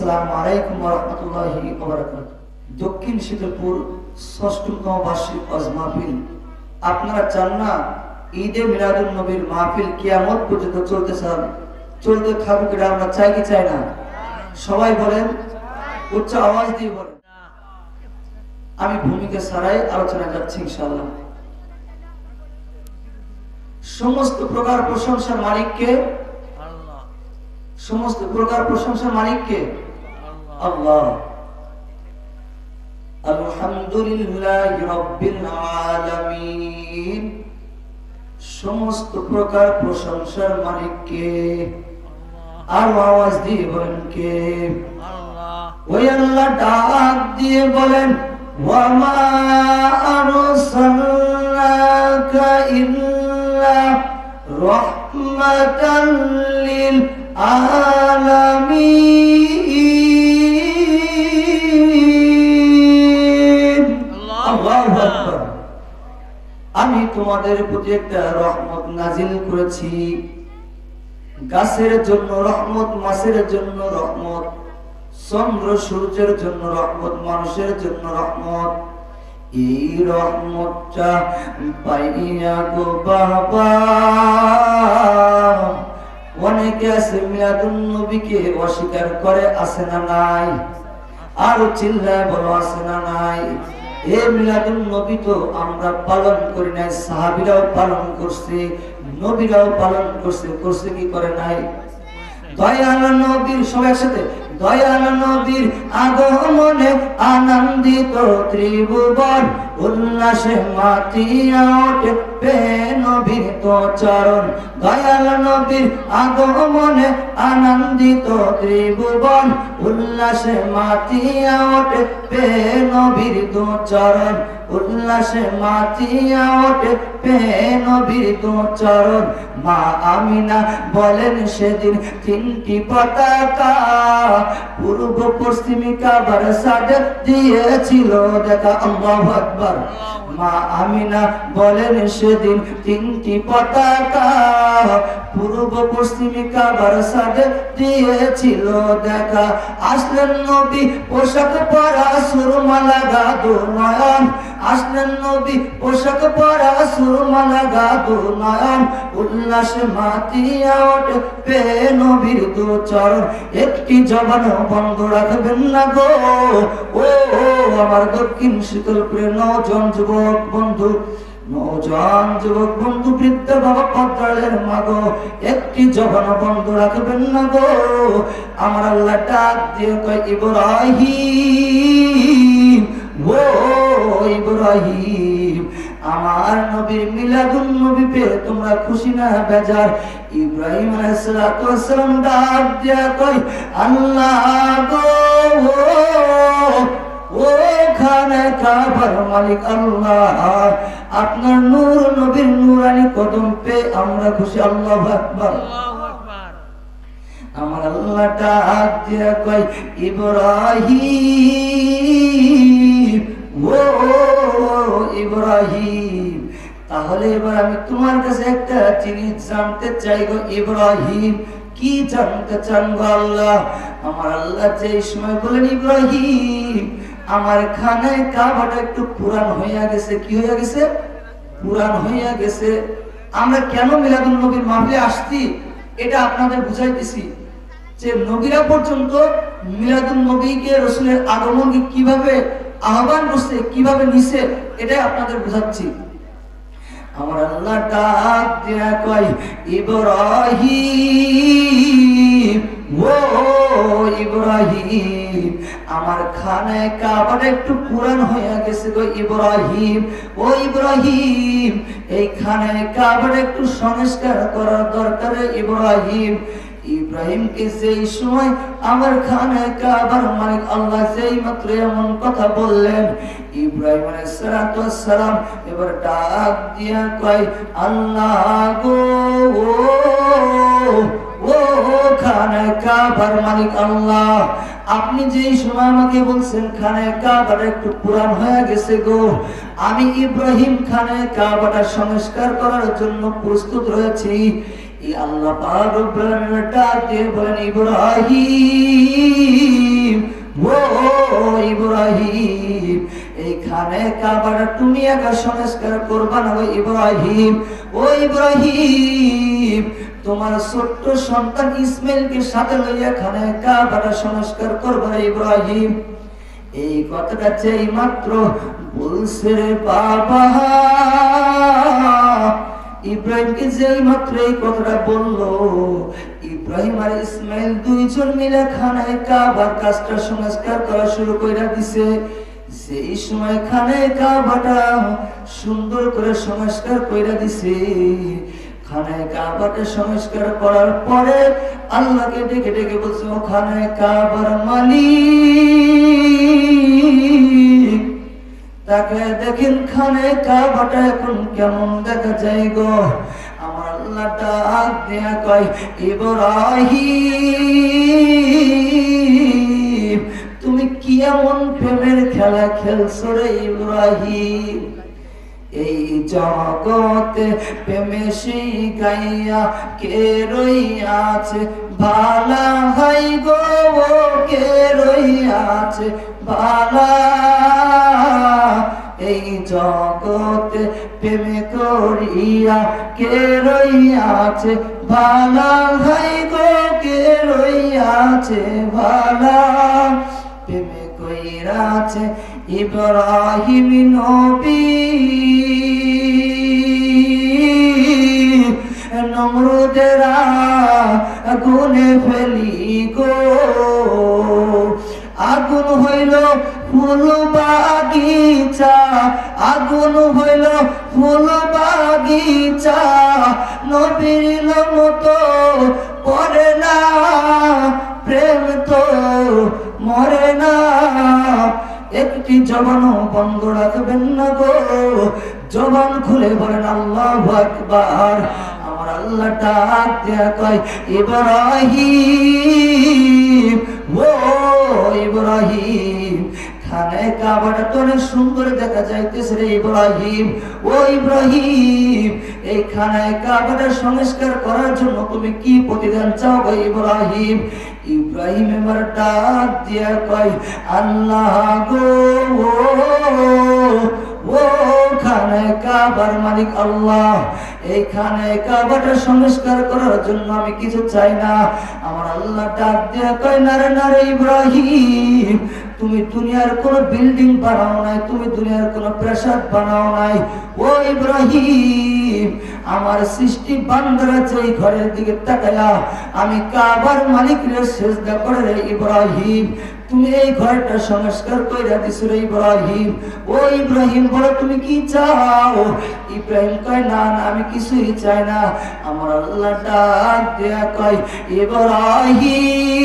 আসসালামু আলাইকুম ওয়া রাহমাতুল্লাহি ওয়া বারাকাতুহু। দক্ষিণ শীতলপুর ৬ষ্ঠতম বার্ষিক ওয়াজ মাহফিল। আপনারা চান না ঈদে মিলাদুন নবীর মাহফিল কিয়ামত পর্যন্ত চলতে চান, চলতে থাকুক, এটা আমরা চাই কি চাই না? সবাই বলেন, উচ্চ আওয়াজ দিয়ে বলেন। আমি ভূমিকা ছাড়াই আলোচনা যাচ্ছি ইনশাআল্লাহ। সমস্ত প্রকার প্রশংসার মালিককে, সমস্ত প্রকার প্রশংসার মালিককে আল্লাহ। আলহামদুলিল্লাহি রাব্বিল আলামিন। সমস্ত প্রকার প্রশংসার মালিককে। আর আওয়াজ দিয়ে বলেন কে? আল্লাহ। ওই আল্লাহ ডাক দিয়ে বলেন, ওয়া মা আরসালনাকা ইল্লা রাহমাতাল লিল আলামিন। আল্লাহু আকবার। আমি তোমাদের প্রতি একটা রহমত নাজিল করেছি। গাছের জন্য রহমত, মাছের জন্য রহমত, চন্দ্র সূর্যের জন্য রহমত, মানুষের জন্য রহমত। এই রহমতটা পাইয়া গো বাবা, অনেকে আছে মিলাদুন নবীকে অস্বীকার করে, আছে না নাই? আর চিল্লায় বলো, আছে না নাই? এই মিলাদুন নবী তো আমরা পালন করি নাই, সাহাবীরাও পালন করছে, নবীরাও পালন করছে, করছে কি করে নাই? দয়াল নবীর, সবাই একসাথে, দয়াল নবীর আগমনে আনন্দিত ত্রিভুবন, উল্লাসে মাতিয়া ওঠে পেয়ে নবীর তো চরণ। দয়াল নবীর আগমনে আনন্দিত ত্রিভুবন, উল্লাসে মাতিয়া ওঠে পেয়ে নবীর দু চরণ, উল্লাসে মাতিয়া ওঠে পেয়ে নবীর দু চরণ। মা আমিনা বলেন সেদিন তিনটি পতাকা পূর্ব পশ্চিমী কাবার সাজে দিয়েছিল দেখা। আল্লাহু আকবার। মা আমিনা বলেন সেদিন তিনটি পতাকা পূর্ব পশ্চিমী কাবার সাজে দিয়েছিল দেখা। আসলেন নবী পোশাক পরা, সুরমা লাগা দু নয়ন। আসলেন নবী পোশাক পরা, সুরমা লাগা দু নয়ন। উল্লাসে মাতিয়া ওঠে পেয়ে নবীর দু চরণ। একটি জবান বন্ধ রাখবেন না গো, ও আমার দক্ষিণ শীতলপুরের নওজোয়ান যুবক বন্ধু, নওজোয়ান যুবক বন্ধু, বৃদ্ধ বাবা পদ্মালের মাগো, একটি জবান বন্ধ রাখবেন না গো। আমার আল্লাহ ডাক দিয়ে কয়, ইব্রাহিম, ও ইব্রাহিম, আমার নবীর মিলাদুন নবী পেয়ে তোমরা খুশি না বেজার? ইব্রাহিম আলাইহিস সালাতু ওয়াস সালাম ডাক দিয়া কয়, আল্লাহ গো, ও খানে কাবার মালিক আল্লাহ, আপনার নূর নবীর নূরানি কদম পেয়ে আমরা খুশি। আল্লাহু আকবার। আমার আল্লাহ ডাক দিয়া কয়, ইব্রাহিম, ও ইব্রাহিম, তাহলে এবার আমি তোমার কাছে একটা জিনিস জানতে চাই গো ইব্রাহিম। কি জানতে চান গো আল্লাহ? আমার আল্লাহ যে সময় বলেন, ইব্রাহিম, আমার খানায় কাবাটা একটু পুরান হইয়া গেছে। কি হইয়া গেছে? পুরান হইয়া গেছে। আমরা কেন মিলাদুন নবীর মাহফিলে আসছি এটা আপনাদের বুঝাইতেছি, যে নবীরা পর্যন্ত মিলাদুন নবীকে, রাসূলের আগমনকে কিভাবে আহ্বান করছে, কিভাবে নিছে, এটাই আপনাদের বুঝাচ্ছি। আমার আল্লাহ ডাক দিয়া কয়, ইব্রাহিম, ও ইব্রাহিম, আমার খানায় কাবাটা একটু পুরান হইয়া গেছে গো ইব্রাহিম। ও ইব্রাহিম, এই খানায় কাবাটা একটু সংস্কার করার দরকার ইব্রাহিম। ইব্রাহিমকে যেই সময় আমার খানায় কাবার মালিক আল্লাহ যেই মাত্র এমন কথা বললেন, ইব্রাহিম আলাইহিস সালাতু ওয়াস সালাম এবার ডাক দিয়া কয়, আল্লাহ গো, ও খানায় কাবার মালিক আল্লাহ, আপনি যেই সময় আমাকে বলছেন খানায় কাবাটা একটু পুরান হয়ে গেছে গো, আমি ইব্রাহিম খানায় কাবাটা সংস্কার করার জন্য প্রস্তুত রয়েছি। এই আল্লাহ পাক রব্বুল আলামিন ডাক দিয়ে বলেন, ইব্রাহিম, কাবাটা তুমি একা সংস্কার করবা না। ও ইব্রাহিম তোমার ছোট্ট সন্তান ইসমাইলকে সাথে লইয়া খানায় কাবাটা সংস্কার করবা ইব্রাহিম। এই কথাটা যেই মাত্র বলছে রে বাবা, ইব্রাহিমকে যেই মাত্র এই কথাটা বললো, ইব্রাহিম আর ইসমাইল দুইজন মিলে খানায় কাবার কাজটা সংস্কার করা শুরু করে দিছে। সেই সময় খানায় কাবাটা সুন্দর করে সংস্কার করে দিছে। খানায় কাবাটা সংস্কার করার পরে আল্লাহকে ডেকে ডেকে বলছে, ও খানায় কাবার মালিক, তাকে দেখেন খানায় কাবাটা এখন কেমন দেখা যায় গো। আমার আল্লাহ ডাক দেয়া কয়, ইব্রাহিম তুমি কি এমন প্রেমের খেলা খেলছো রে ইব্রাহিম? এই জগতে প্রেমে শিখাইয়া কে রইয়াছে ভালা, হাই গো কে রইয়াছে ভালা। এই জগতে প্রেমে করিয়া কে রইয়াছে ভালা, হাই গো কে রইয়াছে ভালা। প্রেমে কইরাছে ইব্রাহিম নবী, নমরুদেরা আগুনে ফেলি গো। আগুন হইল ফুল বাগিচা, আগুন হইল ফুল বাগিচা, নবীর মতো পড়ে না, প্রেম তো মরে না। একটি জবানও বন্ধ রাখবেন না গো, জবান খুলে বলেন আল্লাহু আকবার। আমার আল্লাহ ডাক দেয়া কয়, ইব্রাহিম ও ইব্রাহিম, খানায় কাবাটা তো অনেক সুন্দর দেখা যাইতেছে রে ইব্রাহিম। ও ইব্রাহিম এই খানায় কাবাটা সংস্কার করার জন্য তুমি কি প্রতিদান চাও গো ইব্রাহিম? ইব্রাহিম এবার ডাক দিয়া কয়, আল্লাহ গো ও খানায় কাবার মালিক আল্লাহ, এই খানায় কাবাটা সংস্কার করার জন্য আমি কিছু চাই না। আমার আল্লাহ ডাক দিয়া কয়, নারে নারে ইব্রাহিম তুমি দুনিয়ার কোন বিল্ডিং বানাও নাই, তুমি দুনিয়ার কোন প্রাসাদ বানাও নাই। ও ইব্রাহিম আমার সৃষ্টি বান্দারা যেই ঘরের দিকে তাকায়া আমি কাবার মালিকের সিজদা করে রে ইব্রাহিম, তুমি এই ঘরটা সংস্কার কইরা দিছো রে ইব্রাহিম। ও ইব্রাহিম বলো তুমি কি চাও? ইব্রাহিম কয়, না না আমি কিছুই চাই না। আমার আল্লাহ ডাক দেয়া কয়, ইব্রাহিম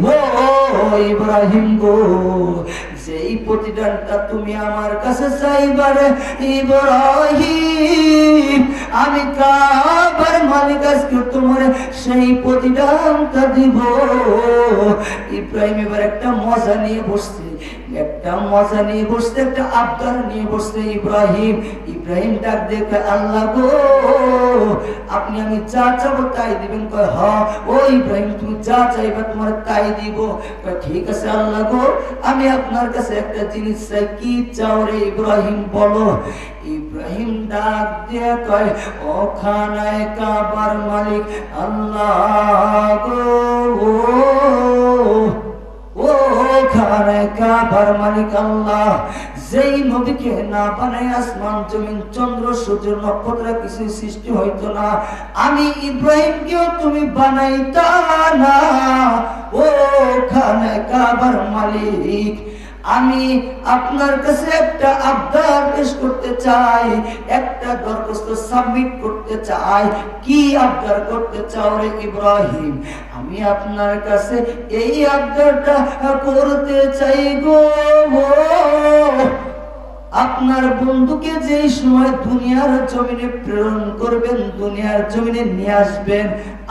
ও ইব্রাহিম গো, যেই প্রতিদানটা তুমি আমার কাছে চাইবারে ইব্রাহিম, আমি কাবার মালিক আজকে তোমার সেই প্রতিদানটা দিব। ইব্রাহিম এবার একটা মজা নিয়ে বসছে, একটা মজা নিয়ে বসতে, একটা আবদার নিয়ে বসতে ইব্রাহিম। ইব্রাহিম ডাক দেখে, আল্লাহ গো আপনি আমি যা চাবো তাই দিবেন? কয় হ্যাঁ। ও ইব্রাহিম তুমি যা চাইবা তোমার তাই দিব। কয় ঠিক আছে আল্লাহ গো আমি আপনার কাছে একটা জিনিস চাই। কি চাও রে ইব্রাহিম বলো? ইব্রাহিম ডাক দিয়ে কয়, ও খানায় কাবার মালিক আল্লাহ গো, ও খানায় কাবার মালিক আল্লাহ, যেই নবীকে না বানায় আসমান জমিন চন্দ্র সূর্য নক্ষত্র কিছু সৃষ্টি হইতো না, আমি ইব্রাহিমকেও তুমি বানাইতা না। ও খানায় কাবার মালিক আমি আপনার কাছে একটা আবদার পেশ করতে চাই, একটা দরখাস্ত সাবমিট করতে চাই। কি আবদার করতে চাও রে ইব্রাহিম? আমি আপনার কাছে এই আবদারটা করতে চাই গো, আপনার বন্ধুকে যেই সময় দুনিয়ার জমিনে প্রেরণ করবেন, দুনিয়ার জমিনে নিয়ে আসবেন,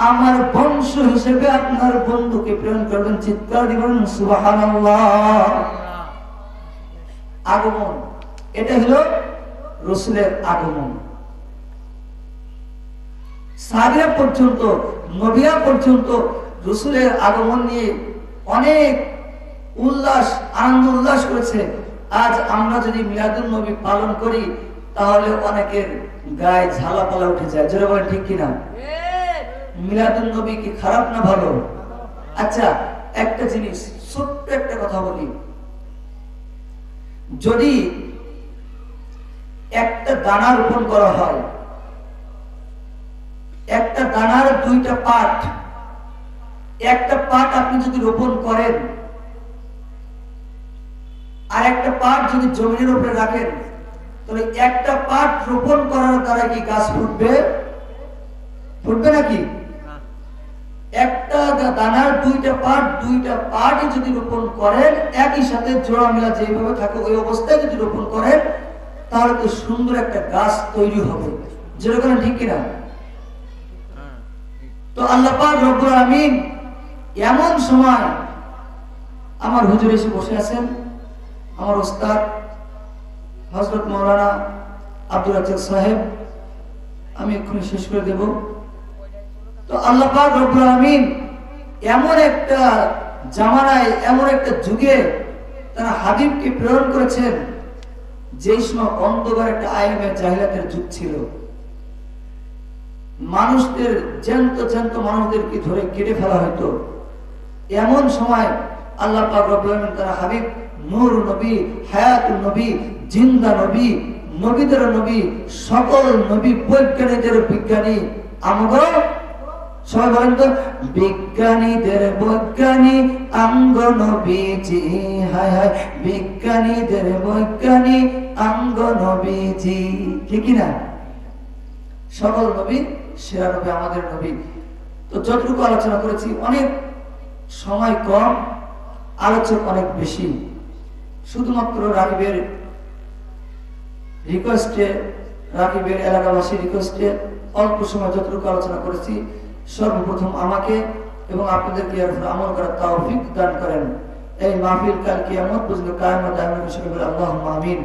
আমার বংশ হিসেবে আপনার বন্ধুকে প্রেরণ করবেন। চিৎকার দিবেন সুবহানাল্লাহ। আগমন, এটা হলো রাসূলের আগমন। সাহাবীরা পর্যন্ত, নবীরা পর্যন্ত রাসূলের আগমন নিয়ে অনেক উল্লাস, আনন্দ উল্লাস করেছে। আজ আমরা যদি মিলাদুন নবী পালন করি তাহলে অনেকের গায়ে ঝালাপালা উঠে যায়, যেটা বলেন ঠিক কিনা? মিলাদুন নবী কি খারাপ না ভালো? আচ্ছা, একটা জিনিস, ছোট্ট একটা কথা বলি, যদি একটা দানা রোপণ করা হয়, একটা দানার দুইটা পাট, একটা পাট আপনি যদি রোপণ করেন আর একটা পাট যদি জমিনের উপরে রাখেন, তাহলে একটা পাট রোপণ করার দ্বারা কি গাছ ফুটবে? ফুটবে নাকি? একটা দানার দুইটা পাটই যদি রোপণ করেন, একই সাথে জোড়া মেলা যেভাবে থাকে ওই অবস্থায় যদি রোপণ করেন, তাহলে তো সুন্দর একটা গাছ তৈরি হবে, যেরকম ঠিক কিনা? তো আল্লাহ পাক রব্বুল আমিন এমন সময় আমার হুজুর এসে বসে আছেন, আমার ওস্তাদ হযরত মাওলানা আব্দুল রাজ্জাক সাহেব, আমি এক্ষুনি শেষ করে দেব। তো আল্লাহ পাক রব্বুল আমিন এমন একটা জামানায়, এমন একটা যুগে তারা হাবিবকে প্রেরণ করেছেন, যেই সময় অন্ধকার একটা আইয়ামে জাহিলিয়াতের যুগ ছিল, মানুষদের জ্যান্ত জ্যান্ত মানুষদেরকে ধরে কেটে ফেলা হতো। এমন সময় আল্লাহ পাক রব্বুল আমিন তারা হাবিব নূর নবী, হায়াতুন নবী, জিন্দা নবী, নবীদের নবী, সকল নবী, বৈজ্ঞানিকদের বিজ্ঞানী, আমগো সবাই বলেন তো, বিজ্ঞানীদের বৈজ্ঞানী আঙ্গ নবীজি, হায় হায় বিজ্ঞানীদের বৈজ্ঞানী আঙ্গ নবীজি, ঠিক না? সকল নবী সেরা নবী আমাদের নবী। তো যতটুকু আলোচনা করেছি, অনেক সময় কম, আলোচক অনেক বেশি। শুধুমাত্র রাকিবের রিকোয়েস্টে, রাকিবের এলাকাবাসী রিকোয়েস্টে অল্প সময় যতটুকু আলোচনা করেছি, সর্বপ্রথম আমাকে এবং আপনাদেরকে এর উপর আমল করার তৌফিক দান করেন। এই মাহফিল কাল কিয়ামত পর্যন্ত কায়েম দায়েম হিসেবে বলে আল্লাহুম্মা আমিন।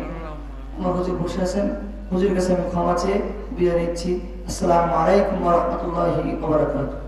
আমার হুজুর বসে আছেন, হুজুরের কাছে আমি ক্ষমা চেয়ে বিদায় নিচ্ছি। আসসালামু আলাইকুম ওয়া রাহমাতুল্লাহি ওয়া বারাকাতুহু।